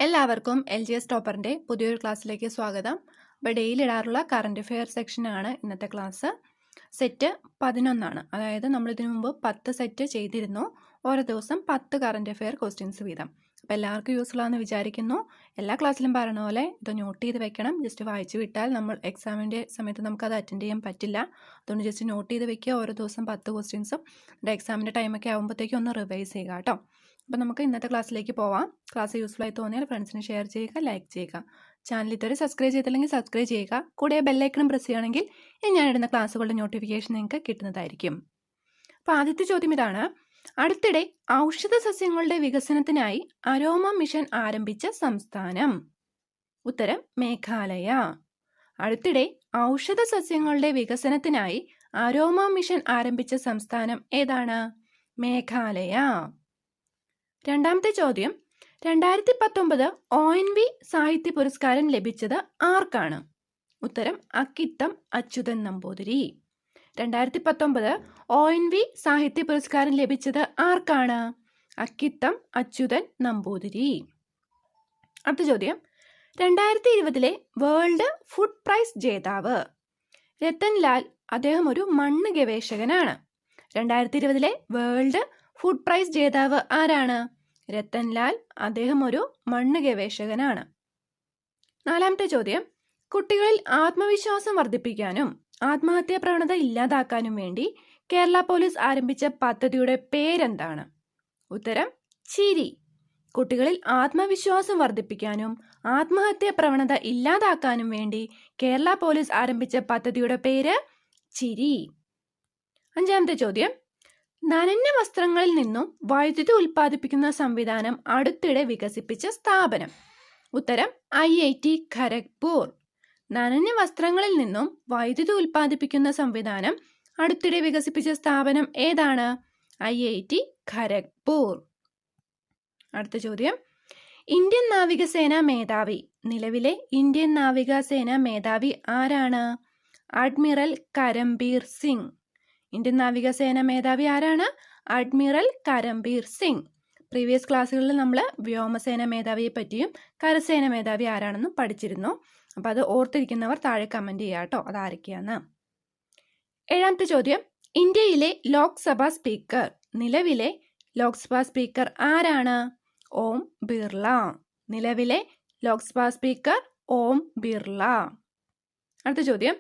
എല്ലാവർക്കും LGS ടോപ്പറിൻ്റെ പുതിയൊരു ക്ലാസ്സിലേക്ക് സ്വാഗതം. അപ്പോൾ ഡെയിലി ഇടാറുള്ള കറണ്ട് അഫെയർ സെക്ഷനാണ് ഇന്നത്തെ ക്ലാസ്. സെറ്റ് 11 അതായത് നമ്മൾ ഇതിനു മുമ്പ് 10 സെറ്റ് ചെയ്തിരുന്നു. ഓരോ ദിവസം 10 കറണ്ട് അഫെയർ ക്വസ്റ്റ്യൻസ് വീതം. അപ്പോൾ എല്ലാവർക്കും യൂസ്ഫുൾ ആണെന്ന് വിചാരിക്കുന്നു. എല്ലാ ക്ലാസ്സിലും പറയുന്ന പോലെ ഇത് നോട്ട് ചെയ്ത് വെക്കണം. ജസ്റ്റ് വായിച്ചു വിട്ടാൽ നമ്മൾ എക്സാമിൻ്റെ സമയത്ത് നമുക്കത് അറ്റൻഡ് ചെയ്യാൻ പറ്റില്ല. അതുകൊണ്ട് ജസ്റ്റ് നോട്ട് ചെയ്ത് വെക്കുക. ഓരോ ദിവസം 10 ക്വസ്റ്റ്യൻസും എക്സാമിൻ്റെ ടൈമൊക്കെ ആകുമ്പോഴത്തേക്കും ഒന്ന് റിവൈസ് ചെയ്യുക കേട്ടോ. അപ്പോൾ നമുക്ക് ഇന്നത്തെ ക്ലാസ്സിലേക്ക് പോവാം. ക്ലാസ് യൂസ്ഫുൾ ആയി തോന്നിയാൽ ഫ്രണ്ട്സിന് ഷെയർ ചെയ്യുക, ലൈക്ക് ചെയ്യുക. ചാനൽ ഇതുവരെ സബ്സ്ക്രൈബ് ചെയ്തില്ലെങ്കിൽ സബ്സ്ക്രൈബ് ചെയ്യുക. കൂടെ ബെല്ലൈക്കണും പ്രസ് ചെയ്യുകയാണെങ്കിൽ ഞാനിടുന്ന ക്ലാസ്സുകളുടെ നോട്ടിഫിക്കേഷൻ നിങ്ങൾക്ക് കിട്ടുന്നതായിരിക്കും. അപ്പോൾ ആദ്യത്തെ ചോദ്യം ഇതാണ്: അടുത്തിടെ ഔഷധ സസ്യങ്ങളുടെ വികസനത്തിനായി അരോമ മിഷൻ ആരംഭിച്ച സംസ്ഥാനം? ഉത്തരം മേഘാലയ. അടുത്തിടെ ഔഷധ സസ്യങ്ങളുടെ വികസനത്തിനായി അരോമ മിഷൻ ആരംഭിച്ച സംസ്ഥാനം ഏതാണ്? മേഘാലയ. രണ്ടാമത്തെ ചോദ്യം: 2019 ONV സാഹിത്യ പുരസ്കാരം ലഭിച്ചത് ആർക്കാണ്? ഉത്തരം അക്കിത്തം അച്യുതൻ നമ്പൂതിരി. 2019 ONV സാഹിത്യ പുരസ്കാരം ലഭിച്ചത് ആർക്കാണ്? അക്കിത്തം അച്യുതൻ നമ്പൂതിരി. അടുത്ത ചോദ്യം: 2020 വേൾഡ് ഫുഡ് പ്രൈസ് ജേതാവ്? രത്തൻ ലാൽ, അദ്ദേഹം ഒരു മണ്ണ് ഗവേഷകനാണ്. 2020 വേൾഡ് ഫുഡ് പ്രൈസ് ജേതാവ് ആരാണ്? രത്തൻ ലാൽ, അദ്ദേഹം ഒരു മണ്ണ് ഗവേഷകനാണ്. നാലാമത്തെ ചോദ്യം: കുട്ടികളിൽ ആത്മവിശ്വാസം വർദ്ധിപ്പിക്കാനും ആത്മഹത്യാ പ്രവണത ഇല്ലാതാക്കാനും വേണ്ടി കേരള പോലീസ് ആരംഭിച്ച പദ്ധതിയുടെ പേരെന്താണ്? ഉത്തരം ചിരി. കുട്ടികളിൽ ആത്മവിശ്വാസം വർദ്ധിപ്പിക്കാനും ആത്മഹത്യാ പ്രവണത ഇല്ലാതാക്കാനും വേണ്ടി കേരള പോലീസ് ആരംഭിച്ച പദ്ധതിയുടെ പേര് ചിരി. അഞ്ചാമത്തെ ചോദ്യം: നനഞ്ഞ വസ്ത്രങ്ങളിൽ നിന്നും വൈദ്യുതി ഉൽപ്പാദിപ്പിക്കുന്ന സംവിധാനം അടുത്തിടെ വികസിപ്പിച്ച സ്ഥാപനം? ഉത്തരം IIT ഖരഗ്പൂർ. നനഞ്ഞ വസ്ത്രങ്ങളിൽ നിന്നും വൈദ്യുതി ഉൽപ്പാദിപ്പിക്കുന്ന സംവിധാനം അടുത്തിടെ വികസിപ്പിച്ച സ്ഥാപനം ഏതാണ്? IIT ഖരഗ്പൂർ. അടുത്ത ചോദ്യം: ഇന്ത്യൻ നാവികസേന മേധാവി, നിലവിലെ ഇന്ത്യൻ നാവികസേന മേധാവി ആരാണ്? അഡ്മിറൽ കരംബീർ സിംഗ്. ഇന്ത്യൻ നാവികസേന മേധാവി ആരാണ്? അഡ്മിറൽ കരംബീർ സിംഗ്. പ്രീവിയസ് ക്ലാസ്സുകളിൽ നമ്മൾ വ്യോമസേന മേധാവിയെ പറ്റിയും കരസേന മേധാവി ആരാണെന്നും പഠിച്ചിരുന്നു. അപ്പോൾ അത് ഓർത്തിരിക്കുന്നവർ താഴെ കമൻറ്റ് ചെയ്യുക കേട്ടോ, അതാരൊക്കെയാന്ന്. ഏഴാമത്തെ ചോദ്യം: ഇന്ത്യയിലെ ലോക്സഭാ സ്പീക്കർ, നിലവിലെ ലോക്സഭാ സ്പീക്കർ ആരാണ്? ഓം ബിർള. നിലവിലെ ലോക്സഭാ സ്പീക്കർ ഓം ബിർള. അടുത്ത ചോദ്യം: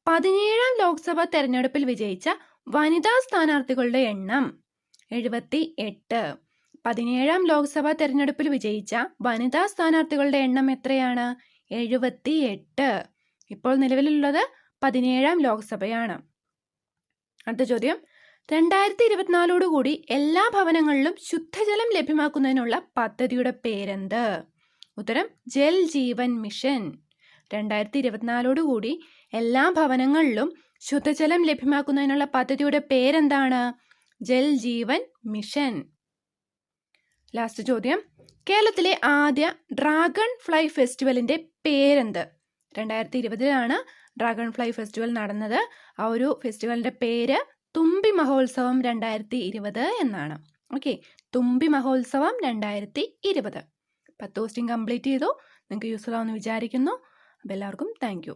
17ാം ലോക്സഭാ തെരഞ്ഞെടുപ്പിൽ വിജയിച്ച വനിതാ സ്ഥാനാർത്ഥികളുടെ എണ്ണം? 78. 17ാം ലോക്സഭാ തെരഞ്ഞെടുപ്പിൽ വിജയിച്ച വനിതാ സ്ഥാനാർത്ഥികളുടെ എണ്ണം എത്രയാണ്? 78. ഇപ്പോൾ നിലവിലുള്ളത് 17ാം ലോക്സഭയാണ്. അടുത്ത ചോദ്യം: 2024 എല്ലാ ഭവനങ്ങളിലും ശുദ്ധജലം ലഭ്യമാക്കുന്നതിനുള്ള പദ്ധതിയുടെ പേരെന്ത്? ഉത്തരം ജൽ ജീവൻ മിഷൻ. 2024 എല്ലാ ഭവനങ്ങളിലും ശുദ്ധജലം ലഭ്യമാക്കുന്നതിനുള്ള പദ്ധതിയുടെ പേരെന്താണ്? ജൽ ജീവൻ മിഷൻ. ലാസ്റ്റ് ചോദ്യം: കേരളത്തിലെ ആദ്യ ഡ്രാഗൺ ഫ്ലൈ ഫെസ്റ്റിവലിന്റെ പേരെന്ത്? 2020 ഡ്രാഗൺ ഫ്ലൈ ഫെസ്റ്റിവൽ നടന്നത്. ആ ഒരു ഫെസ്റ്റിവലിന്റെ പേര് തുമ്പി മഹോത്സവം 2020 എന്നാണ്. ഓക്കെ, തുമ്പി മഹോത്സവം 2020. 10 ക്വസ്റ്റ്യൻ കംപ്ലീറ്റ് ചെയ്തു. നിങ്ങൾക്ക് യൂസ്ഫുൾ ആവുമെന്ന് വിചാരിക്കുന്നു. അപ്പോൾ എല്ലാവർക്കും താങ്ക് യു.